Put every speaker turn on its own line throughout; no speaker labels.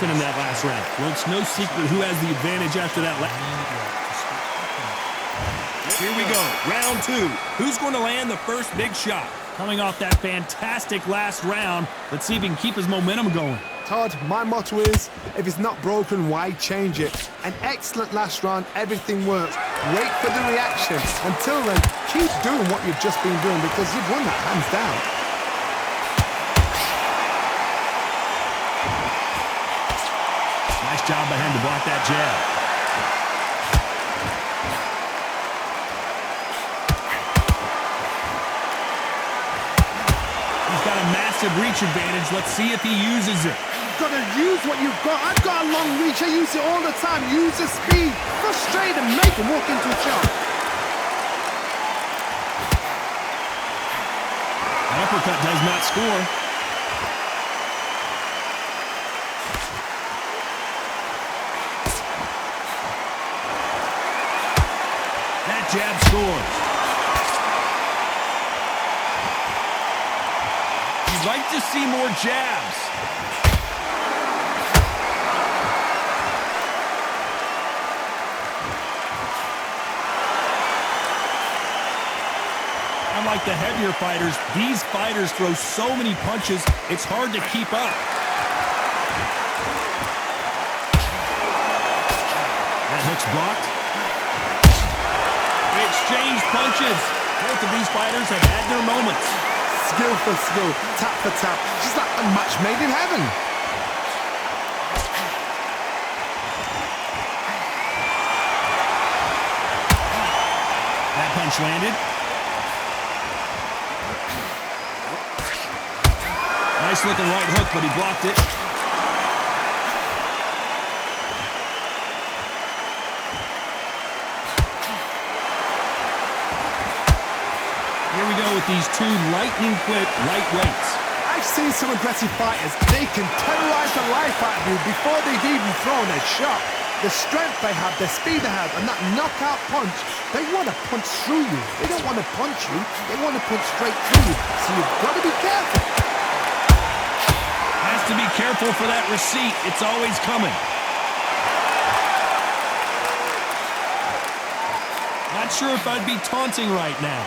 in that last round. Well, it's no secret who has the advantage after that. Here we go, round two. Who's going to land the first big shot? Coming off that fantastic last round, let's see if he can keep his momentum going.
Todd, my motto is, if it's not broken, why change it? An excellent last round, everything works. Wait for the reaction. Until then, keep doing what you've just been doing because you've won that hands down.
Nice job by him to block that jab. He's got a massive reach advantage. Let's see if he uses it.
You've got to use what you've got. I've got a long reach. I use it all the time. Use the speed. Frustrate and make him walk into a shot.
An uppercut does not score. That jab scores. You'd like to see more jabs. Unlike the heavier fighters, these fighters throw so many punches, it's hard to keep up. That hook's blocked. They exchanged punches. Both of these fighters have had their moments.
Skill for skill, tap for tap, just like a match made in heaven.
That punch landed. Nice looking right hook, but he blocked it. Here we go with these two lightning-quick lightweights.
I've seen some aggressive fighters. They can terrorize the life out of you before they've even thrown a shot. The strength they have, the speed they have, and that knockout punch, they want to punch through you. They don't want to punch you. They want to punch straight through you. So you've got to be careful.
Has to be careful for that receipt. It's always coming. Not sure if I'd be taunting right now.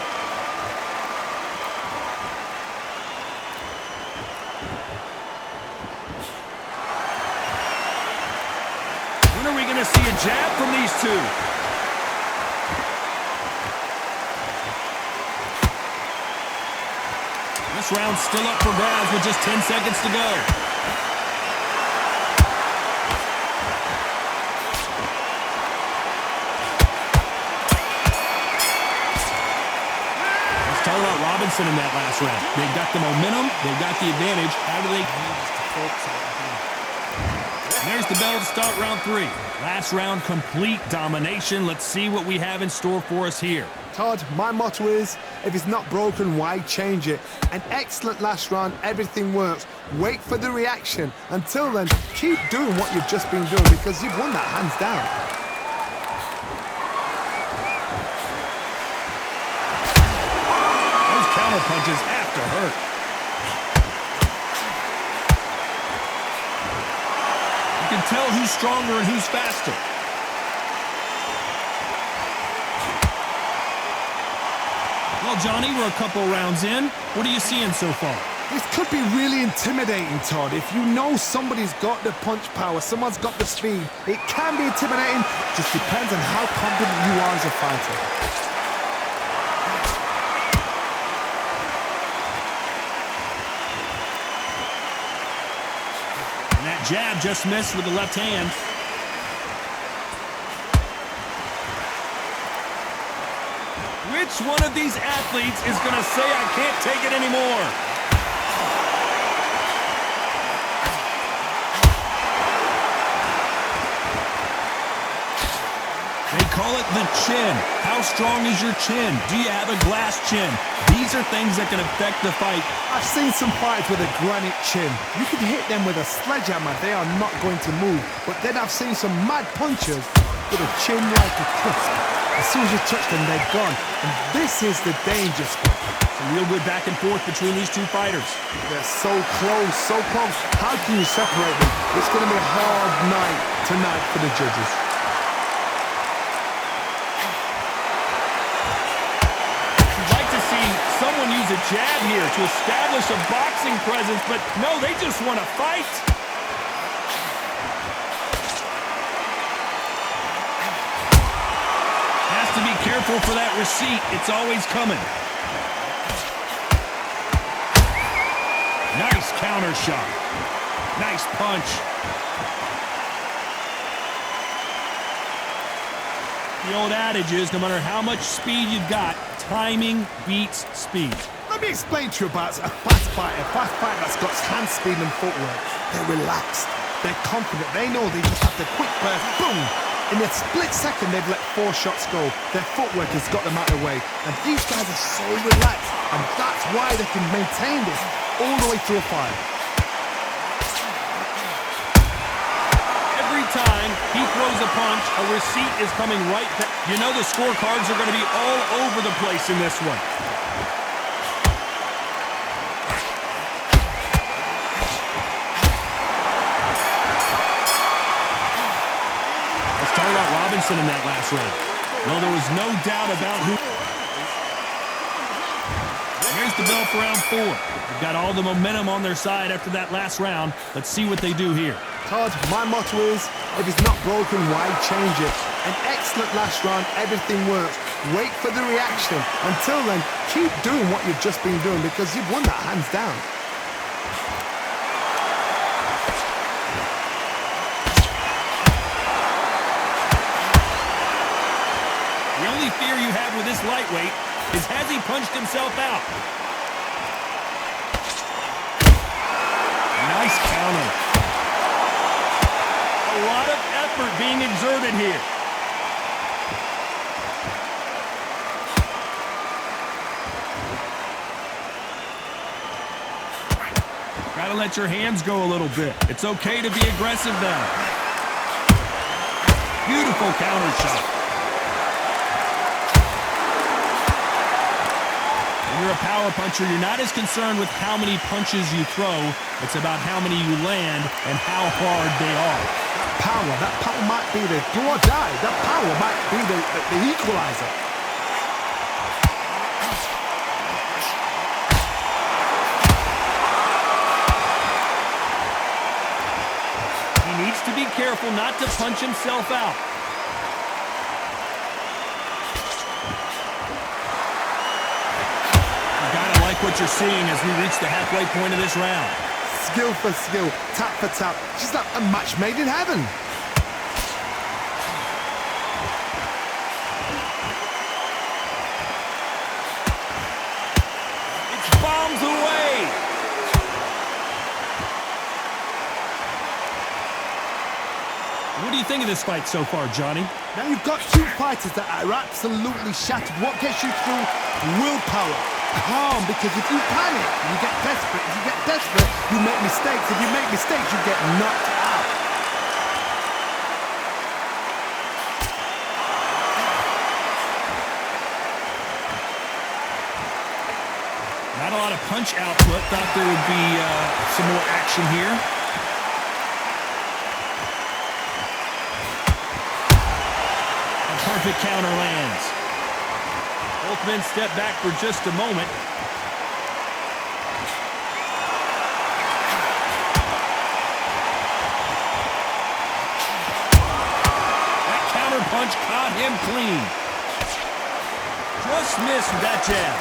When are we going to see a jab from these two? This round's still up for grabs with just 10 seconds to go. Let's talk about Robinson in that last round. They've got the momentum. They've got the advantage. How do they... There's the bell to start round three. Last round, complete domination. Let's see what we have in store for us here.
Todd, my motto is, if it's not broken, why change it? An excellent last round, everything works. Wait for the reaction. Until then, keep doing what you've just been doing because you've won that hands down.
Those counter punches have to hurt. You can tell who's stronger and who's faster. Well, Johnny, we're a couple rounds in. What are you seeing so far?
This could be really intimidating, Todd. If you know somebody's got the punch power, someone's got the speed, it can be intimidating. Just depends on how confident you are as a fighter.
And that jab just missed with the left hand. Which one of these athletes is going to say, I can't take it anymore? They call it the chin. How strong is your chin? Do you have a glass chin? These are things that can affect the fight.
I've seen some fighters with a granite chin. You can hit them with a sledgehammer. They are not going to move. But then I've seen some mad punchers with a chin like a crisp. As soon as you touch them, they're gone. And this is the danger spot.
Some real good back and forth between these two fighters.
They're so close, so close. How can you separate them? It's going to be a hard night tonight for the judges.
You'd like to see someone use a jab here to establish a boxing presence, but no, they just want to fight. Has to be careful for that receipt. It's always coming. Nice counter shot. Nice punch. The old adage is, no matter how much speed you've got, timing beats speed.
Let me explain to you about a fast fighter. A fast fighter that's got hand speed and footwork. They're relaxed. They're confident. They know they just have to quick burst. Boom! In a split second, they've let 4 shots go. Their footwork has got them out of the way. And these guys are so relaxed. And that's why they can maintain this all the way through a fight.
Every time he throws a punch, a receipt is coming right back. You know the scorecards are going to be all over the place in this one. Let's talk about Robinson in that last round. Well, there was no doubt about who... Here's the bell for round 4. They've got all the momentum on their side after that last round. Let's see what they do here.
Todd, my motto is, if it's not broken, why change it? An excellent last round, everything works. Wait for the reaction. Until then, keep doing what you've just been doing because you've won that hands down.
The only fear you have with this lightweight is has he punched himself out? Nice counter. A lot of effort being exerted here. Gotta let your hands go a little bit. It's okay to be aggressive now. Beautiful counter shot. When you're a power puncher, you're not as concerned with how many punches you throw. It's about how many you land and how hard they are.
That power might be the do or die. That power might be the equalizer.
He needs to be careful not to punch himself out. You gotta like what you're seeing as we reach the halfway point of this round.
Skill for skill, tap for tap. She's like a match made in heaven.
It's bombs away. What do you think of this fight so far, Johnny?
Now you've got 2 fighters that are absolutely shattered. What gets you through? Willpower. Calm, because if you panic, you get desperate. If you get desperate, you make mistakes. If you make mistakes, you get knocked out.
Not a lot of punch output. Thought there would be some more action here. A perfect counter lands. Both men step back for just a moment. That counter punch caught him clean. Just missed with that jab.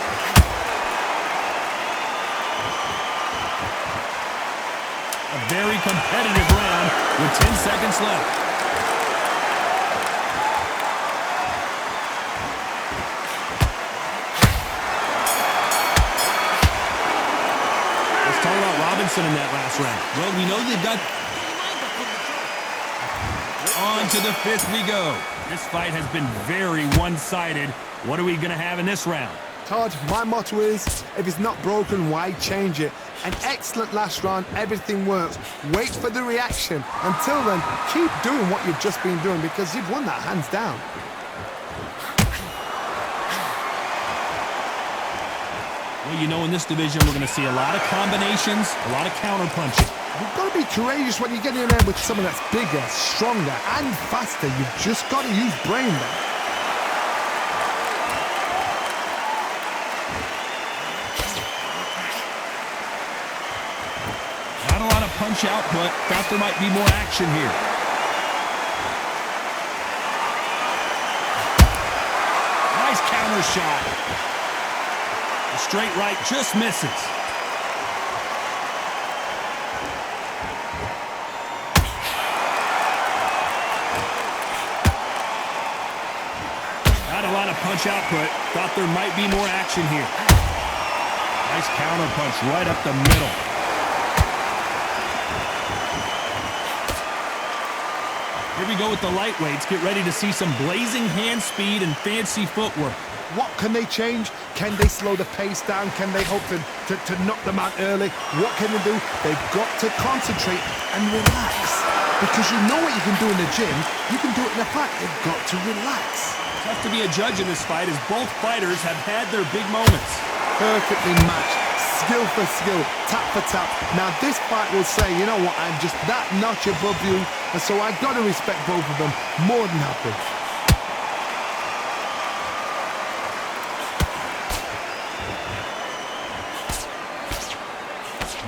A very competitive round with 10 seconds left. Robinson in that last round. Well, we know they've got... On to the 5th we go. This fight has been very one-sided. What are we going to have in this round?
Todd, my motto is, if it's not broken, why change it? An excellent last round, everything works. Wait for the reaction. Until then, keep doing what you've just been doing because you've won that hands down.
Well, you know, in this division, we're going to see a lot of combinations, a lot of counter-punching.
You've got to be courageous when you get in there with someone that's bigger, stronger, and faster. You've just got to use brain there.
Not a lot of punch output. Thought there might be more action here. Nice counter shot. The straight right just misses. Not a lot of punch output. Thought there might be more action here. Nice counter punch right up the middle. Here we go with the lightweights. Get ready to see some blazing hand speed and fancy footwork.
What can they change? Can they slow the pace down? Can they hope to knock them out early? What can they do? They've got to concentrate and relax. Because you know what you can do in the gym, you can do it in the fight. They've got to relax.
Tough to be a judge in this fight as both fighters have had their big moments.
Perfectly matched. Skill for skill, tap for tap. Now this fight will say, you know what, I'm just that notch above you, and so I've got to respect both of them more than happy.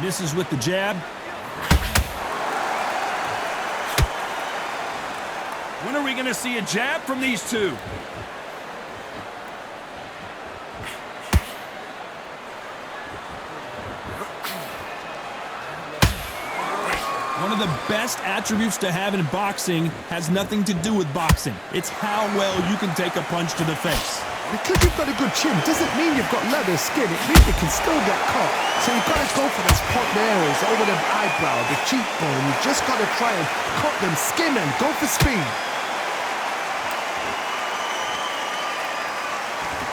Misses with the jab. When are we going to see a jab from these two? One of the best attributes to have in boxing has nothing to do with boxing. It's how well you can take a punch to the face.
Because you've got a good chin doesn't mean you've got leather skin. It means you can still get caught. So you've got to go for those pot areas over the eyebrow, the cheekbone. You've just got to try and cut them, skin them, go for speed.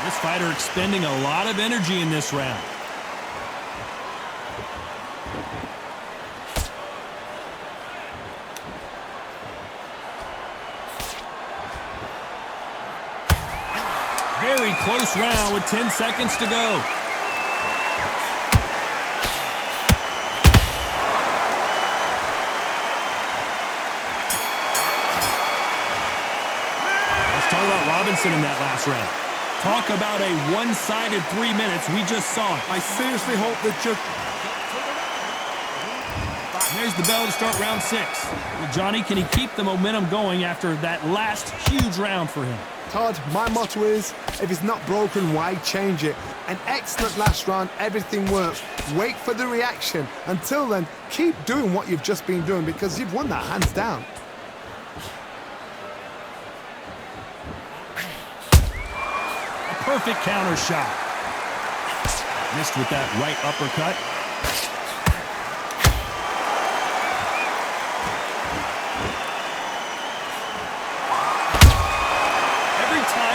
This fighter expending a lot of energy in this round. Very close round with 10 seconds to go. Let's talk about Robinson in that last round. Talk about a one-sided 3 minutes. We just saw it.
I seriously hope that
There's the bell to start round 6. Well, Johnny, can he keep the momentum going after that last huge round for him?
Todd, my motto is, if it's not broken, why change it? An excellent last round, everything works. Wait for the reaction. Until then, keep doing what you've just been doing because you've won that hands down.
A perfect counter shot. Missed with that right uppercut.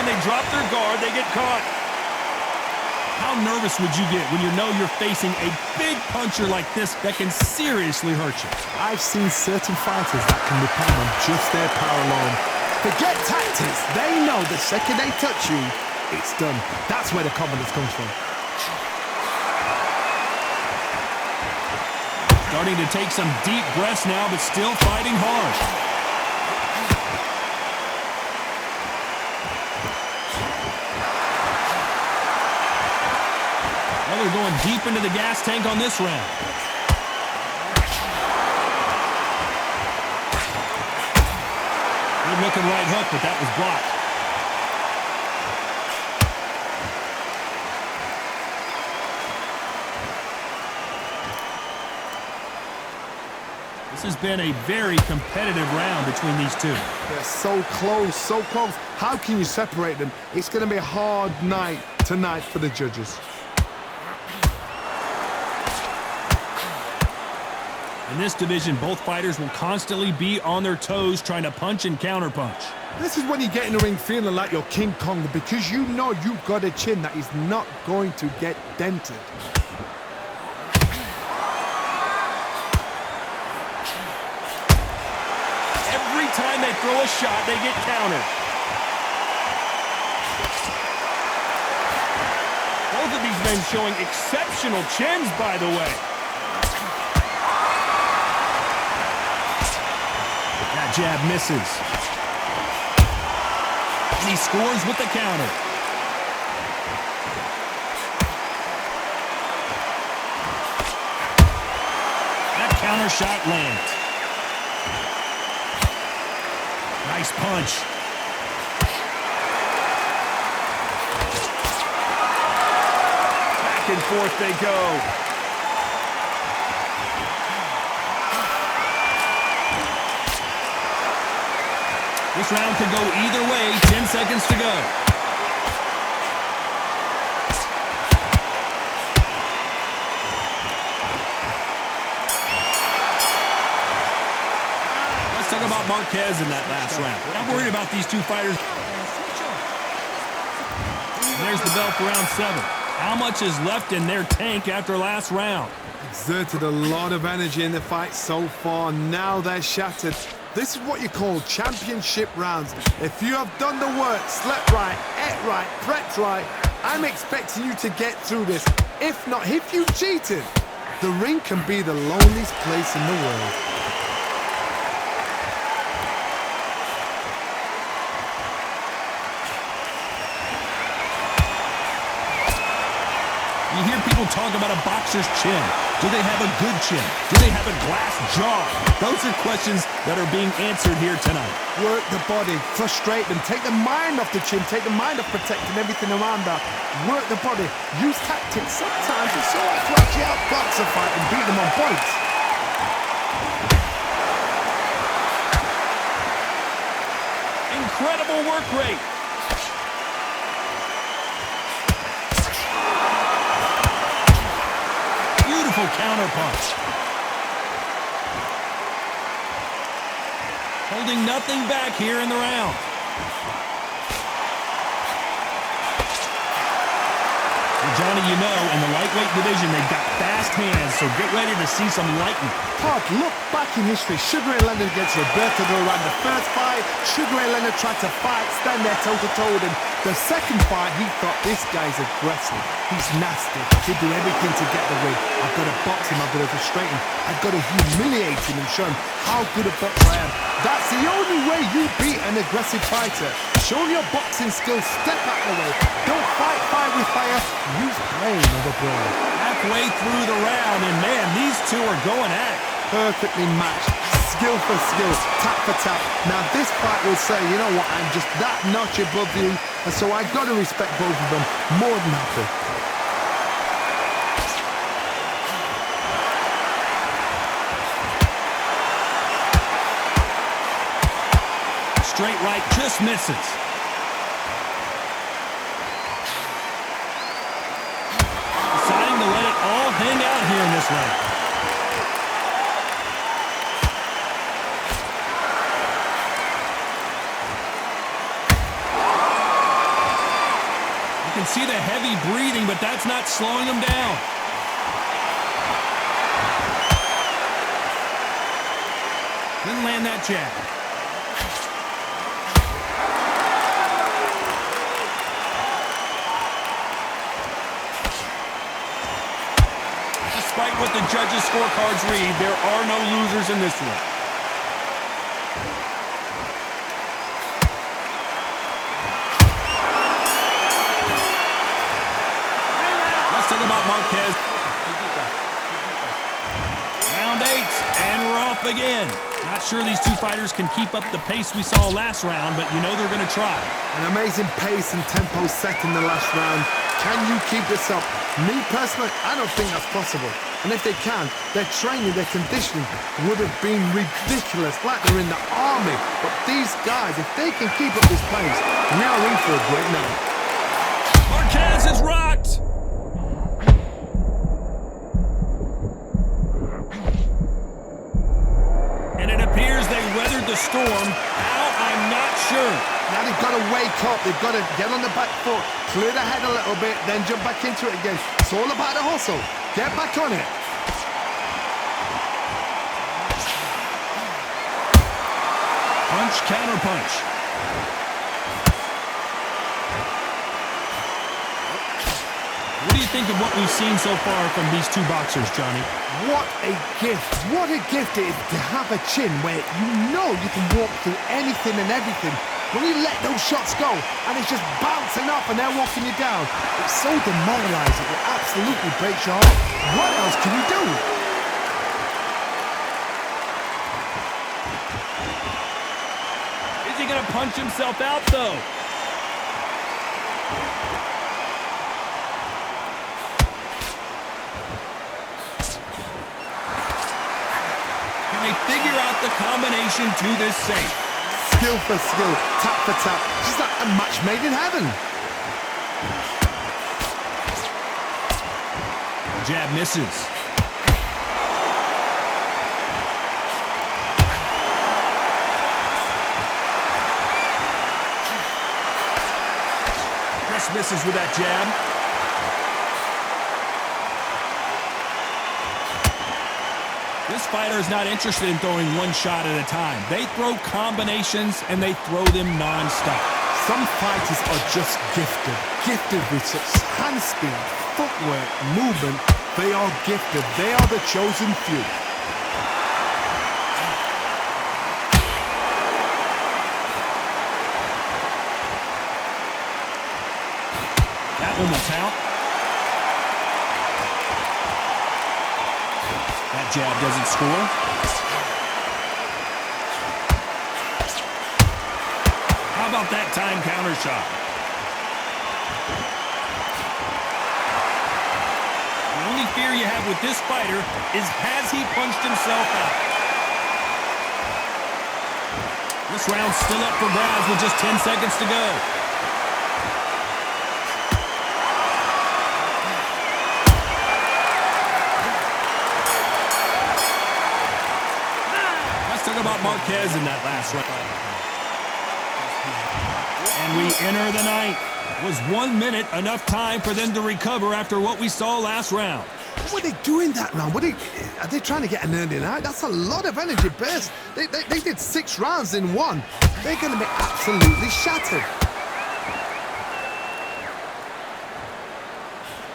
They drop their guard, they get caught. How nervous would you get when you know you're facing a big puncher like this that can seriously hurt you?
I've seen certain fighters that can depend on just their power alone. Forget tactics. They know the second they touch you, it's done. That's where the confidence comes from.
Starting to take some deep breaths now, but still fighting hard. They're going deep into the gas tank on this round. Good looking right hook, but that was blocked. This has been a very competitive round between these two.
They're so close, so close. How can you separate them? It's going to be a hard night tonight for the judges.
In this division, both fighters will constantly be on their toes trying to punch and counterpunch.
This is when you get in the ring feeling like you're King Kong because you know you've got a chin that is not going to get dented.
Every time they throw a shot, they get countered. Both of these men showing exceptional chins, by the way. That jab misses. And he scores with the counter. That counter shot lands. Nice punch. Back and forth they go. This round could go either way. 10 seconds to go. Let's talk about Marquez in that last round. I'm worried about these two fighters. There's the bell for round 7. How much is left in their tank after last round?
Exerted a lot of energy in the fight so far. Now they're shattered. This is what you call championship rounds. If you have done the work, slept right, ate right, prepped right, I'm expecting you to get through this. If not, if you cheated, the ring can be the loneliest place in the world.
You hear people talk about a boxer's chin. Do they have a good chin? Do they have a glass jaw? Those are questions that are being answered here tonight.
Work the body, frustrate them, take the mind off the chin, take the mind off protecting everything around that. Work the body, use tactics. Sometimes it's so hard to actually outbox a fight and beat them on points.
Incredible work rate. Beautiful counter punch. Holding nothing back here in the round. Well, Johnny, you know, in the lightweight division, they've got fast hands, so get ready to see some lightning.
Todd, look back in history. Sugar Ray Leonard against Roberto Duran. The first fight, Sugar Ray Leonard tried to fight, stand there toe-to-toe. And the second fight, he thought, this guy's aggressive. He's nasty. He'd do everything to get the win. I've got to box him. I've got to frustrate him. I've got to humiliate him and show him how good a boxer I am. That's the only way you beat an aggressive fighter. Show him your boxing skills. Step out of the way. Don't fight fire with fire. Use brain over brawn.
Halfway through the round, and man, these two are going at it.
Perfectly matched, skill for skill, tap for tap. Now this fight will say, you know what, I'm just that notch above you, and so I've got to respect both of them more than happy.
Straight right just misses. Deciding to let it all hang out here in this round. You can see the heavy breathing, but that's not slowing him down. Didn't land that jab. Despite what the judges' scorecards read, there are no losers in this one. Let's talk about Marquez. Round 8, and we're off again. Not sure these two fighters can keep up the pace we saw last round, but you know they're going to try.
An amazing pace and tempo set in the last round. Can you keep this up? Me personally, I don't think that's possible. And if they can, their training, their conditioning would have been ridiculous, like they're in the army. But these guys, if they can keep up this pace, we are in for a great night.
Marquez is rocked. And it appears they weathered the storm. How, I'm not sure.
Now they've got to wake up. They've got to get on the back foot, clear the head a little bit, then jump back into it again. It's all about the hustle. Get back on it.
Punch, counter punch. What do you think of what we've seen so far from these two boxers, Johnny?
What a gift. What a gift it is to have a chin where you know you can walk through anything and everything. When you let those shots go and it's just bouncing off and they're walking you down, it's so demoralizing. It absolutely breaks your heart. What else can you do?
Is he going to punch himself out, though? Can they figure out the combination to this safe?
Skill for skill, tap for tap. Just like a match made in heaven.
Jab misses. Just misses with that jab. This fighter is not interested in throwing one shot at a time. They throw combinations and they throw them non-stop.
Some fighters are just gifted. Gifted with such hand speed, footwork, movement. They are gifted. They are the chosen few.
That one will count. That jab doesn't score. How about that time counter shot? The only fear you have with this fighter is, has he punched himself out? This round's still up for grabs with just 10 seconds to go. About Marquez in that last round. And we enter the ninth. Was 1 minute enough time for them to recover after what we saw last round?
What were they doing that round? Are they trying to get an early night? That's a lot of energy burst. They did 6 rounds in one. They're going to be absolutely shattered.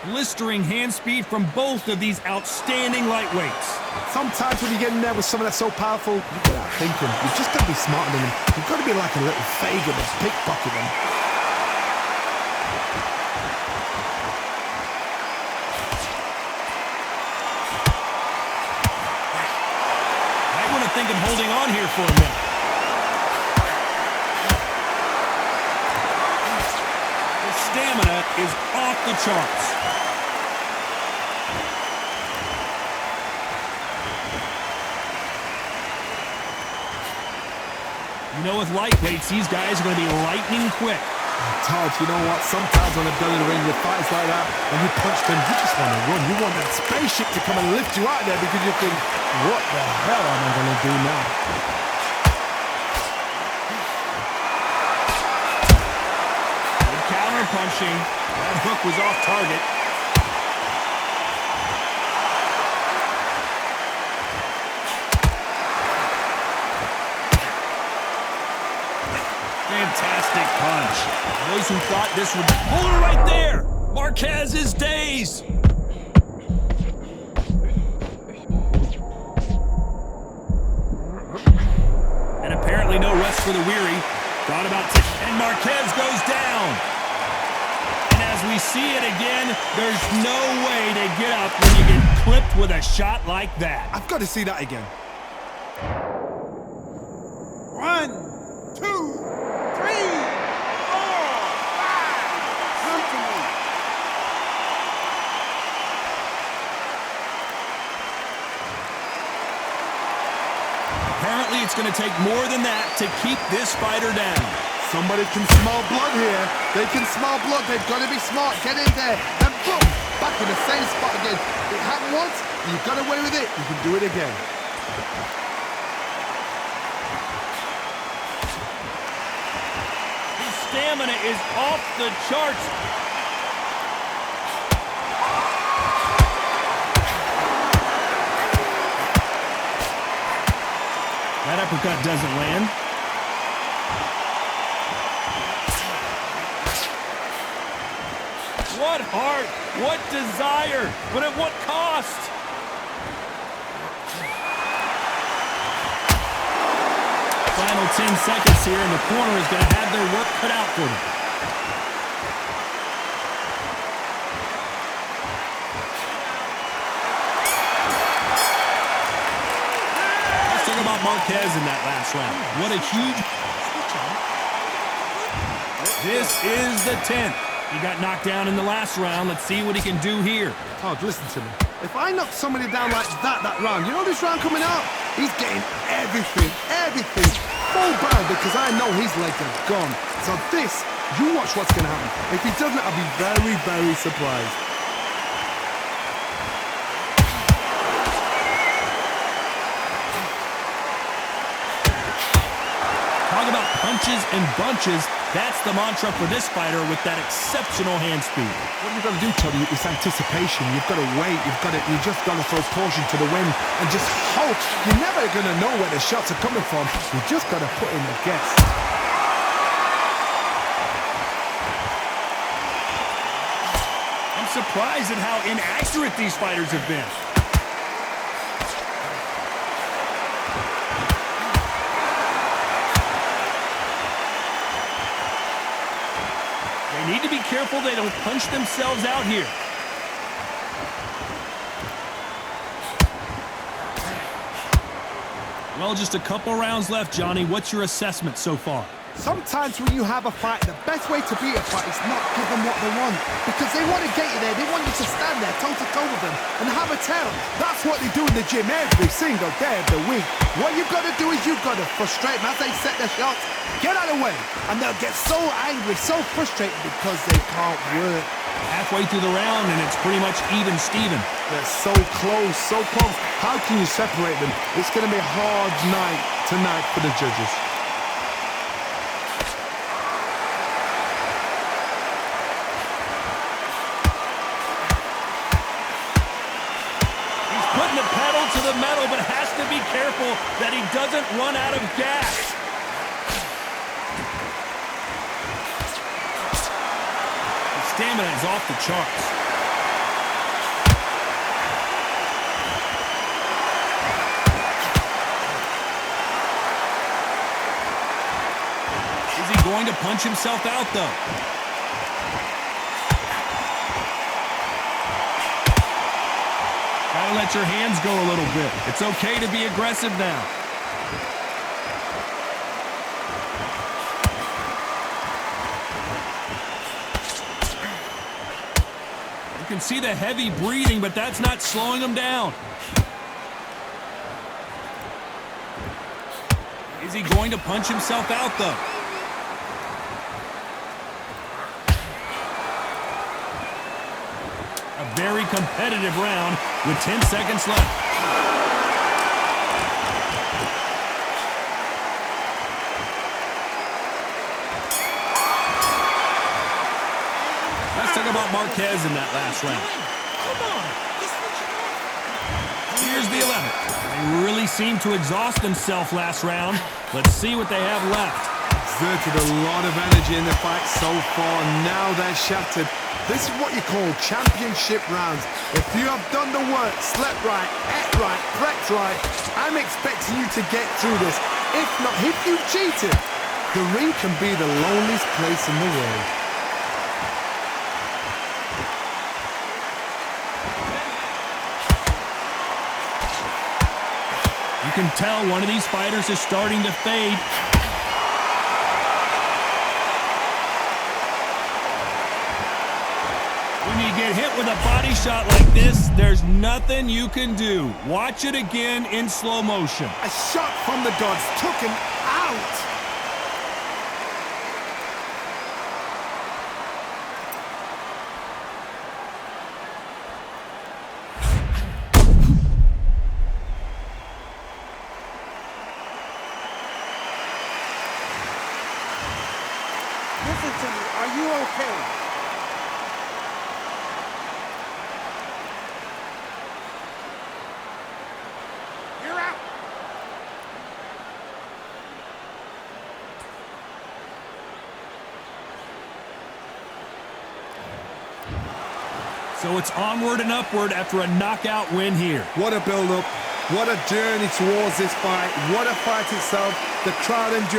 Blistering hand speed from both of these outstanding lightweights.
Sometimes when you get in there with someone that's so powerful, you've got to outthink them. You've just got to be smarter than them. You've got to be like a little Fagin that's pickpocketing them.
I want to think of holding on here for a minute. The stamina is off the charts. You know, with lightweights, these guys are going to be lightning quick.
Todd, you know what? Sometimes when I've done in the ring with fighters like that, when you punch them, you just want to run. You want that spaceship to come and lift you out there because you think, what the hell am I going to do now?
Good counter punching. That hook was off target. Fantastic punch. Those who thought this would pull her right there. Marquez is dazed. And apparently no rest for the weary. Thought about and Marquez goes down. And as we see it again, there's no way to get up when you get clipped with a shot like that.
I've got to see that again.
1, 2, 3, 4, 5. Come to me.
Apparently, it's going to take more than that to keep this fighter down.
Somebody can smell blood here. They can smell blood. They've got to be smart. Get in there. And boom! Back in the same spot again. It happened once. You got away with it. You can do it again.
His stamina is off the charts. That uppercut doesn't land. What heart, what desire, but at what cost? Final 10 seconds here, and the corner is going to have their work cut out for them. Let's talk about Marquez in that last round. What a huge... This is the 10th. He got knocked down in the last round. Let's see what he can do here.
Todd, listen to me. If I knock somebody down like that round, you know this round coming out? He's getting everything full bound because I know his legs are gone. So this, you watch what's going to happen. If he doesn't, I'll be very, very surprised.
Talk about punches and bunches. That's the mantra for this fighter with that exceptional hand speed.
What you've got to do, Toddy, is anticipation. You've got to wait. You just got to throw caution to the wind and just hope. You're never going to know where the shots are coming from. You just got to put in a guess.
I'm surprised at how inaccurate these fighters have been. They need to be careful they don't punch themselves out here. Well, just a couple rounds left, Johnny. What's your assessment so far?
Sometimes when you have a fight, the best way to beat a fight is not give them what they want. Because they want to get you there. They want you to stand there toe-to-toe with them and have a tell. That's what they do in the gym every single day of the week. What you've got to do is you've got to frustrate them as they set their shots. Get out of the way. And they'll get so angry, so frustrated because they can't work.
Halfway through the round, and it's pretty much even Steven.
They're so close, so close. How can you separate them? It's going to be a hard night tonight for the judges.
Putting the pedal to the metal, but has to be careful that he doesn't run out of gas. His stamina is off the charts. Is he going to punch himself out, though? Gotta let your hands go a little bit. It's okay to be aggressive now. You can see the heavy breathing, but that's not slowing him down. Is he going to punch himself out, though? A very competitive round with 10 seconds left. Let's talk about Marquez in that last round. Here's the 11th. They really seemed to exhaust themselves last round. Let's see what they have left.
Exerted a lot of energy in the fight so far. Now they're shattered. This is what you call championship rounds. If you have done the work, slept right, ate right, prepped right, I'm expecting you to get through this. If not, if you've cheated, the ring can be the loneliest place in the world.
You can tell one of these fighters is starting to fade. When you get hit with a body shot like this, there's nothing you can do. Watch it again in slow motion.
A shot from the gods took him out.
Listen to me. Are you okay? You're out.
So it's onward and upward after a knockout win here.
What a build-up. What a journey towards this fight. What a fight itself. The crowd enjoyed